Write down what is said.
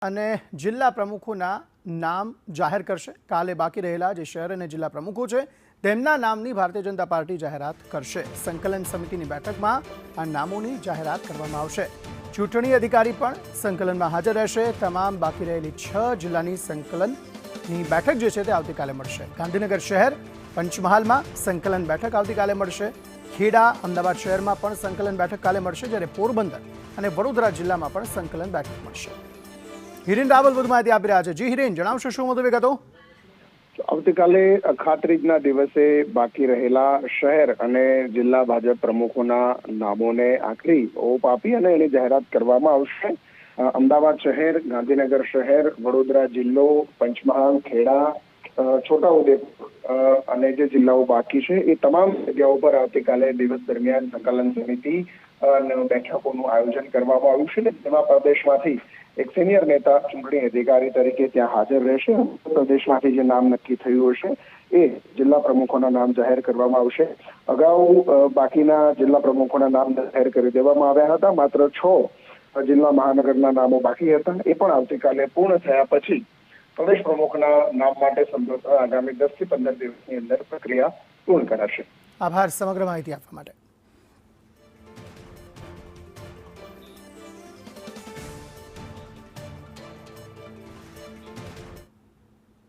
અને જિલ્લા પ્રમુખોના નામ જાહેર કરશે। કાલે બાકી રહેલા જે શહેર અને જિલ્લા પ્રમુખો છે તેમના નામની ભારતીય જનતા પાર્ટી જાહેરાત કરશે। સંકલન સમિતિની બેઠકમાં આ નામોની જાહેરાત કરવામાં આવશે। ચૂંટણી અધિકારી પણ સંકલનમાં હાજર રહેશે। તમામ બાકી રહેલી 6 જિલ્લાની સંકલનની બેઠક જે છે તે આવતીકાલે મળશે। ગાંધીનગર શહેર પંચમહાલમાં સંકલન બેઠક આવતીકાલે મળશે। ખેડા અમદાવાદ શહેરમાં પણ સંકલન બેઠક કાલે મળશે, જ્યારે પોરબંદર અને વડોદરા જિલ્લામાં પણ સંકલન બેઠક મળશે। હિરેન રાવલ વધુ માહિતી આપી રહ્યા છે। જી હિરેન, જણાવશો શું વધુ વિગતો? આવતીકાલે અખાત્રીજના દિવસે બાકી રહેલા શહેર અને જિલ્લા ભાજપ પ્રમુખોના નામોને આખરી ઓપ આપી અને એની જાહેરાત કરવામાં આવશે। અમદાવાદ શહેર, ગાંધીનગર શહેર, વડોદરા જિલ્લો, પંચમહાલ, ખેડા, છોટાઉદેપુર અને જે જિલ્લાઓ બાકી છે એ તમામ જગ્યાઓ પર આવતીકાલે દિવસ દરમિયાન સંકલન સમિતિ બેઠકોનું આયોજન કરવામાં આવ્યું છે। તેમાં પ્રદેશમાંથી એક સિનિયર નેતા ચૂંટણી અધિકારી તરીકે ત્યાં હાજર રહેશે। પ્રદેશમાંથી જે નામ નક્કી થયું હશે એ જિલ્લા પ્રમુખોના નામ જાહેર કરવામાં આવશે। અગાઉ બાકીના જિલ્લા પ્રમુખોના નામ જાહેર કરી દેવામાં આવ્યા હતા। માત્ર 6 જિલ્લા મહાનગરના નામો બાકી હતા। એ પણ આવતીકાલે પૂર્ણ થયા પછી પ્રદેશ પ્રમુખના નામ માટે સંભવતઃ આગામી 10 થી 15 દિવસની અંદર પ્રક્રિયા પૂર્ણ કરાશે। આભાર સમગ્ર માહિતી આપવા માટે।